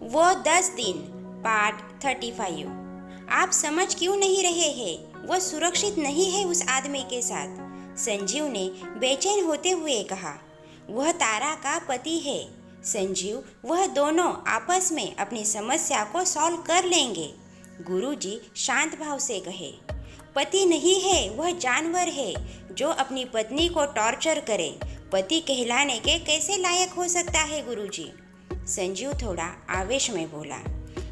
वो 10 दिन। पार्ट 35। आप समझ क्यों नहीं रहे हैं? वो सुरक्षित नहीं है उस आदमी के साथ, संजीव ने बेचैन होते हुए कहा। वह तारा का पति है संजीव, वह दोनों आपस में अपनी समस्या को सॉल्व कर लेंगे, गुरुजी शांत भाव से कहे। पति नहीं है, वह जानवर है जो अपनी पत्नी को टॉर्चर करे। पति कहलाने के कैसे लायक हो सकता है गुरुजी? संजीव थोड़ा आवेश में बोला।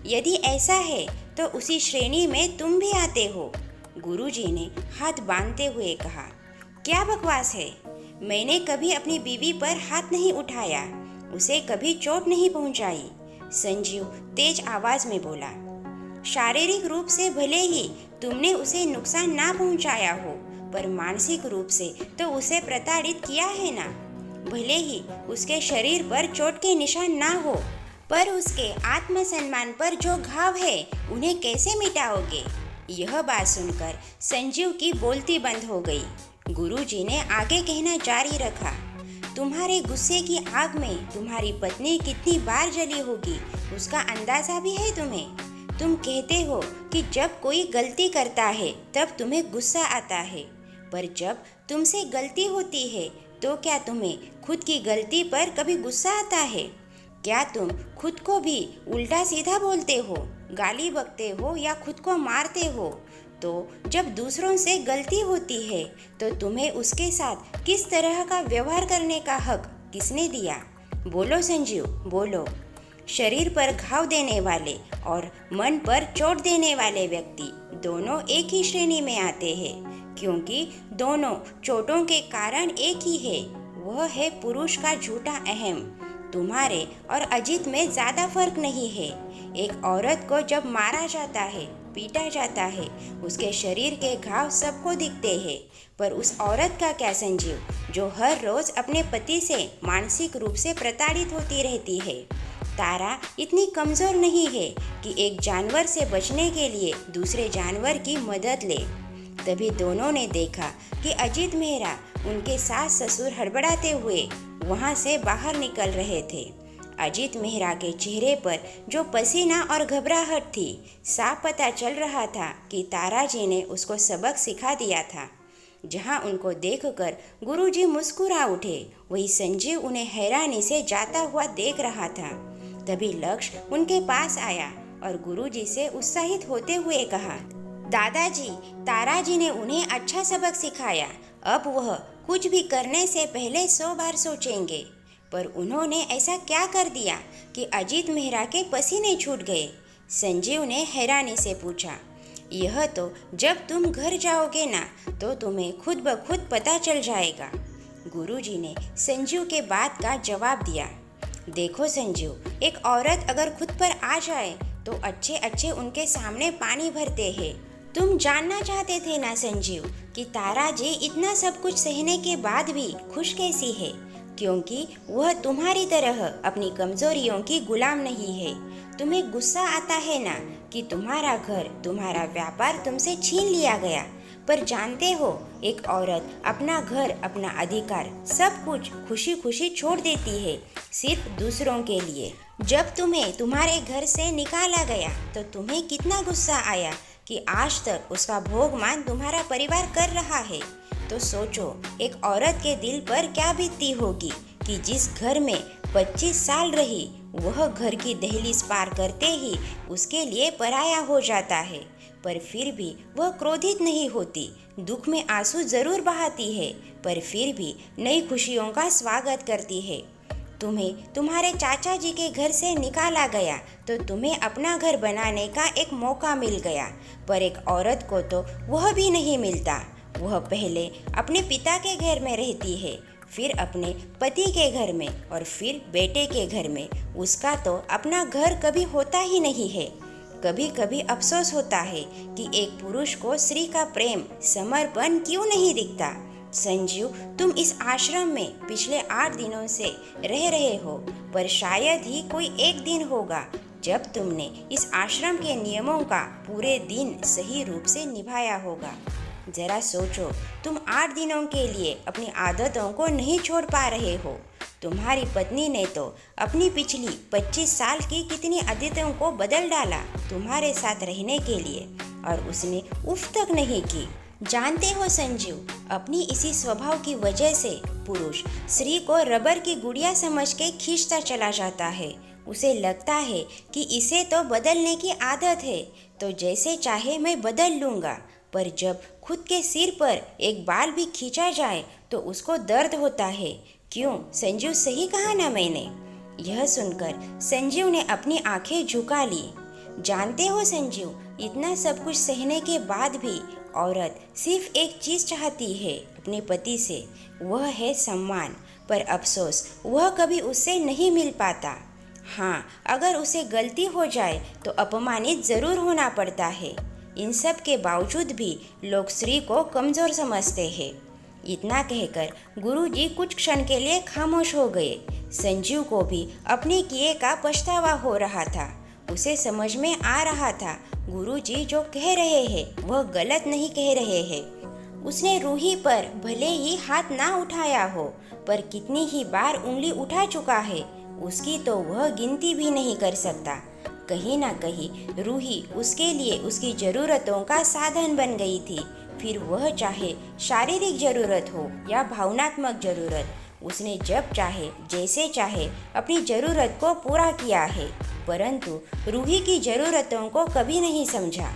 यदि ऐसा है तो उसी श्रेणी में तुम भी आते हो, गुरुजी ने हाथ बांधते हुए कहा। क्या बकवास है? मैंने कभी अपनी बीवी पर हाथ नहीं उठाया, उसे कभी चोट नहीं पहुंचाई, संजीव तेज आवाज में बोला। शारीरिक रूप से भले ही तुमने उसे नुकसान ना पहुंचाया हो, पर मानसिक रूप से तो उसे प्रताड़ित किया है ना। भले ही उसके शरीर पर चोट के निशान ना हो, पर उसके आत्मसम्मान पर जो घाव है उन्हें कैसे मिटाओगे? यह बात सुनकर संजीव की बोलती बंद हो गई। गुरुजी ने आगे कहना जारी रखा। तुम्हारे गुस्से की आग में तुम्हारी पत्नी कितनी बार जली होगी, उसका अंदाजा भी है तुम्हें? तुम कहते हो कि जब कोई गलती करता है तब तुम्हें गुस्सा आता है, पर जब तुमसे गलती होती है तो क्या तुम्हें खुद की गलती पर कभी गुस्सा आता है? क्या तुम खुद को भी उल्टा सीधा बोलते हो, गाली बकते हो या खुद को मारते हो? तो जब दूसरों से गलती होती है तो तुम्हें उसके साथ किस तरह का व्यवहार करने का हक किसने दिया? बोलो संजीव, बोलो। शरीर पर घाव देने वाले और मन पर चोट देने वाले व्यक्ति दोनों एक ही श्रेणी में आते हैं, क्योंकि दोनों चोटों के कारण एक ही है, वह है पुरुष का झूठा अहम। तुम्हारे और अजीत में ज़्यादा फर्क नहीं है। एक औरत को जब मारा जाता है, पीटा जाता है, उसके शरीर के घाव सबको दिखते हैं, पर उस औरत का क्या संजीव, जो हर रोज़ अपने पति से मानसिक रूप से प्रताड़ित होती रहती है? तारा इतनी कमज़ोर नहीं है कि एक जानवर से बचने के लिए दूसरे जानवर की मदद ले। तभी दोनों ने देखा कि अजीत मेहरा उनके सास ससुर हड़बड़ाते हुए वहां से बाहर निकल रहे थे। अजीत मेहरा के चेहरे पर जो पसीना और घबराहट थी, साफ पता चल रहा था कि तारा जी ने उसको सबक सिखा दिया था। जहां उनको देखकर गुरुजी मुस्कुरा उठे, वही संजीव उन्हें हैरानी से जाता हुआ देख रहा था। तभी लक्ष्य उनके पास आया और गुरुजी से उत्साहित होते हुए कहा, दादाजी, तारा जी ने उन्हें अच्छा सबक सिखाया। अब वह कुछ भी करने से पहले 100 बार सोचेंगे। पर उन्होंने ऐसा क्या कर दिया कि अजीत मेहरा के पसीने छूट गए? संजीव ने हैरानी से पूछा। यह तो जब तुम घर जाओगे ना, तो तुम्हें खुद ब खुद पता चल जाएगा, गुरुजी ने संजीव के बात का जवाब दिया। देखो संजीव, एक औरत अगर खुद पर आ जाए तो अच्छे अच्छे उनके सामने पानी भरते हैं। तुम जानना चाहते थे ना संजीव कि तारा जी इतना सब कुछ सहने के बाद भी खुश कैसी है? क्योंकि वह तुम्हारी तरह अपनी कमजोरियों की गुलाम नहीं है। तुम्हें गुस्सा आता है ना कि तुम्हारा घर, तुम्हारा व्यापार तुमसे छीन लिया गया, पर जानते हो एक औरत अपना घर, अपना अधिकार, सब कुछ खुशी खुशी छोड़ देती है सिर्फ दूसरों के लिए। जब तुम्हें तुम्हारे घर से निकाला गया तो तुम्हें कितना गुस्सा आया कि आज तक उसका भोगमान तुम्हारा परिवार कर रहा है। तो सोचो एक औरत के दिल पर क्या बीतती होगी कि जिस घर में 25 साल रही, वह घर की दहलीज पार करते ही उसके लिए पराया हो जाता है, पर फिर भी वह क्रोधित नहीं होती, दुख में आंसू जरूर बहाती है, पर फिर भी नई खुशियों का स्वागत करती है। तुम्हें तुम्हारे चाचा जी के घर से निकाला गया तो तुम्हें अपना घर बनाने का एक मौका मिल गया, पर एक औरत को तो वह भी नहीं मिलता। वह पहले अपने पिता के घर में रहती है, फिर अपने पति के घर में और फिर बेटे के घर में। उसका तो अपना घर कभी होता ही नहीं है। कभी कभी अफसोस होता है कि एक पुरुष को स्त्री का प्रेम, समर्पण क्यों नहीं दिखता। संजीव, तुम इस आश्रम में पिछले 8 दिनों से रह रहे हो, पर शायद ही कोई एक दिन होगा जब तुमने इस आश्रम के नियमों का पूरे दिन सही रूप से निभाया होगा। जरा सोचो, तुम 8 दिनों के लिए अपनी आदतों को नहीं छोड़ पा रहे हो, तुम्हारी पत्नी ने तो अपनी पिछली 25 साल की कितनी आदतों को बदल डाला तुम्हारे साथ रहने के लिए, और उसने उफ तक नहीं की। जानते हो संजीव, अपनी इसी स्वभाव की वजह से पुरुष स्त्री को रबर की गुड़िया समझ के खींचता चला जाता है। उसे लगता है कि इसे तो बदलने की आदत है, तो जैसे चाहे मैं बदल लूँगा। पर जब खुद के सिर पर एक बाल भी खींचा जाए तो उसको दर्द होता है। क्यों संजीव, सही कहा ना मैंने? यह सुनकर संजीव ने अपनी आंखें झुका ली। जानते हो संजीव, इतना सब कुछ सहने के बाद भी औरत सिर्फ एक चीज़ चाहती है अपने पति से, वह है सम्मान। पर अफसोस वह कभी उससे नहीं मिल पाता। हाँ, अगर उसे गलती हो जाए तो अपमानित ज़रूर होना पड़ता है। इन सब के बावजूद भी लोग स्त्री को कमज़ोर समझते हैं। इतना कहकर गुरुजी कुछ क्षण के लिए खामोश हो गए। संजीव को भी अपने किए का पछतावा हो रहा था। उसे समझ में आ रहा था गुरुजी जो कह रहे हैं वह गलत नहीं कह रहे हैं। उसने रूही पर भले ही हाथ ना उठाया हो, पर कितनी ही बार उंगली उठा चुका है उसकी तो वह गिनती भी नहीं कर सकता। कहीं ना कहीं रूही उसके लिए उसकी ज़रूरतों का साधन बन गई थी। फिर वह चाहे शारीरिक ज़रूरत हो या भावनात्मक ज़रूरत, उसने जब चाहे जैसे चाहे अपनी ज़रूरत को पूरा किया है। परंतु रूही की ज़रूरतों को कभी नहीं समझा।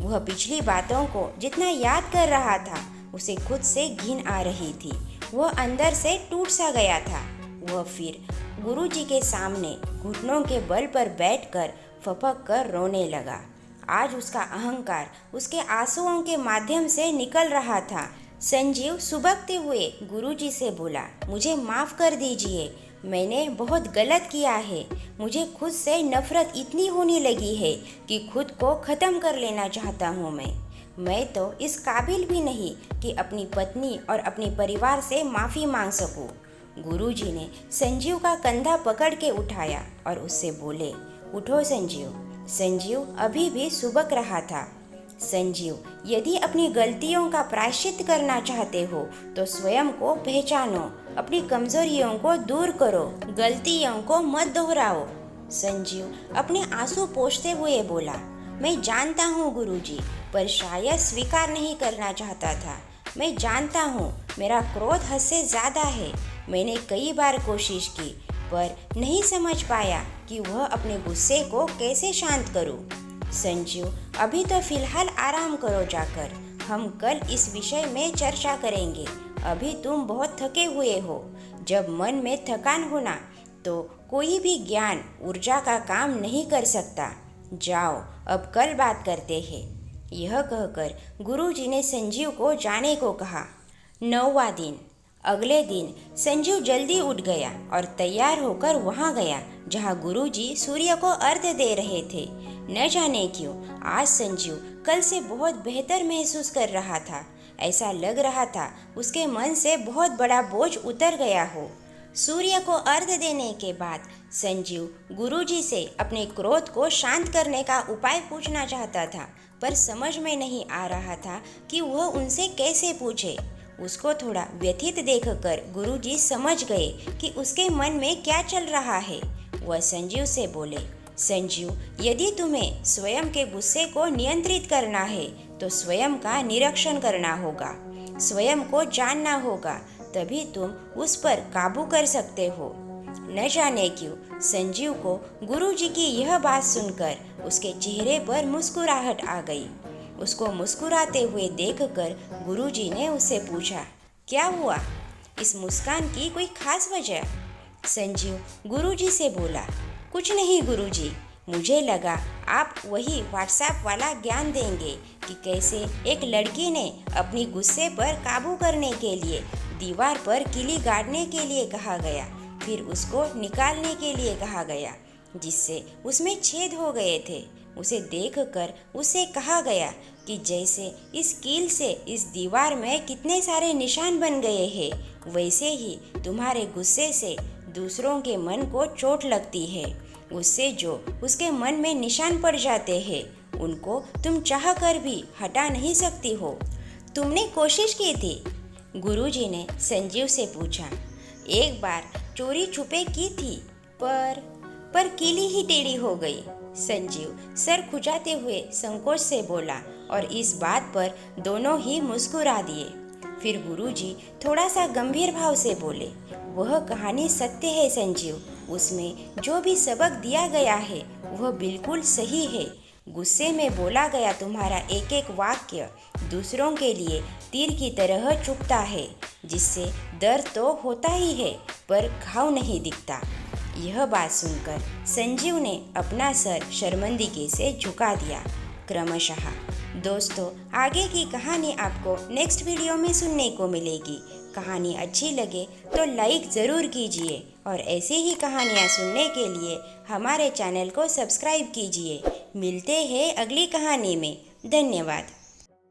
वह पिछली बातों को जितना याद कर रहा था उसे खुद से घिन आ रही थी। वह अंदर से टूट सा गया था। वह फिर गुरुजी के सामने घुटनों के बल पर बैठकर फपक कर रोने लगा। आज उसका अहंकार उसके आंसुओं के माध्यम से निकल रहा था। संजीव सुबकते हुए गुरुजी से बोला, मुझे माफ़ कर दीजिए, मैंने बहुत गलत किया है। मुझे खुद से नफ़रत इतनी होने लगी है कि खुद को ख़त्म कर लेना चाहता हूँ। मैं तो इस काबिल भी नहीं कि अपनी पत्नी और अपने परिवार से माफ़ी मांग सकूँ। गुरुजी ने संजीव का कंधा पकड़ के उठाया और उससे बोले, उठो संजीव। संजीव अभी भी सुबक रहा था। संजीव, यदि अपनी गलतियों का प्रायश्चित करना चाहते हो तो स्वयं को पहचानो, अपनी कमजोरियों को दूर करो, गलतियों को मत दोहराओ। संजीव अपने आंसू पोंछते हुए बोला, मैं जानता हूँ गुरुजी, पर शायद स्वीकार नहीं करना चाहता था। मैं जानता हूँ मेरा क्रोध हद से ज़्यादा है। मैंने कई बार कोशिश की पर नहीं समझ पाया कि वह अपने गुस्से को कैसे शांत करूं। संजीव, अभी तो फिलहाल आराम करो जाकर, हम कल इस विषय में चर्चा करेंगे। अभी तुम बहुत थके हुए हो। जब मन में थकान होना तो कोई भी ज्ञान ऊर्जा का काम नहीं कर सकता। जाओ, अब कल बात करते हैं। यह कहकर गुरुजी ने संजीव को जाने को कहा। 9वां दिन। अगले दिन संजीव जल्दी उठ गया और तैयार होकर वहां गया जहां गुरुजी सूर्य को अर्घ्य दे रहे थे। न जाने क्यों आज संजीव कल से बहुत बेहतर महसूस कर रहा था। ऐसा लग रहा था उसके मन से बहुत बड़ा बोझ उतर गया हो। सूर्य को अर्घ्य देने के बाद संजीव गुरुजी से अपने क्रोध को शांत करने का उपाय पूछना चाहता था, पर समझ में नहीं आ रहा था कि वह उनसे कैसे पूछे। उसको थोड़ा व्यथित देखकर गुरुजी समझ गए कि उसके मन में क्या चल रहा है। वह संजीव से बोले, संजीव, यदि तुम्हें स्वयं के गुस्से को नियंत्रित करना है तो स्वयं का निरीक्षण करना होगा, स्वयं को जानना होगा, तभी तुम उस पर काबू कर सकते हो। न जाने क्यों संजीव को गुरुजी की यह बात सुनकर उसके चेहरे पर मुस्कुराहट आ गई। उसको मुस्कुराते हुए देखकर गुरुजी ने उससे पूछा, क्या हुआ? इस मुस्कान की कोई खास वजह? संजीव गुरुजी से बोला, कुछ नहीं गुरुजी, मुझे लगा आप वही व्हाट्सएप वाला ज्ञान देंगे कि कैसे एक लड़की ने अपनी गुस्से पर काबू करने के लिए दीवार पर किली गाड़ने के लिए कहा गया, फिर उसको निकालने के लिए कहा गया जिससे उसमें छेद हो गए थे। उसे देखकर उसे कहा गया कि जैसे इस कील से इस दीवार में कितने सारे निशान बन गए हैं, वैसे ही तुम्हारे गुस्से से दूसरों के मन को चोट लगती है। उससे जो उसके मन में निशान पड़ जाते हैं उनको तुम चाह कर भी हटा नहीं सकती हो। तुमने कोशिश की थी? गुरुजी ने संजीव से पूछा। एक बार चोरी छुपे की थी, पर कीली ही टेढ़ी हो गई। संजीव सर खुजाते हुए संकोच से बोला और इस बात पर दोनों ही मुस्कुरा दिए। फिर गुरुजी थोड़ा सा गंभीर भाव से बोले, वह कहानी सत्य है संजीव, उसमें जो भी सबक दिया गया है वह बिल्कुल सही है। गुस्से में बोला गया तुम्हारा एक एक वाक्य दूसरों के लिए तीर की तरह चुभता है, जिससे दर्द तो होता ही है पर घाव नहीं दिखता। यह बात सुनकर संजीव ने अपना सर शर्मिंदगी से झुका दिया। क्रमशः दोस्तों, आगे की कहानी आपको नेक्स्ट वीडियो में सुनने को मिलेगी। कहानी अच्छी लगे तो लाइक ज़रूर कीजिए और ऐसी ही कहानियाँ सुनने के लिए हमारे चैनल को सब्सक्राइब कीजिए। मिलते हैं अगली कहानी में। धन्यवाद।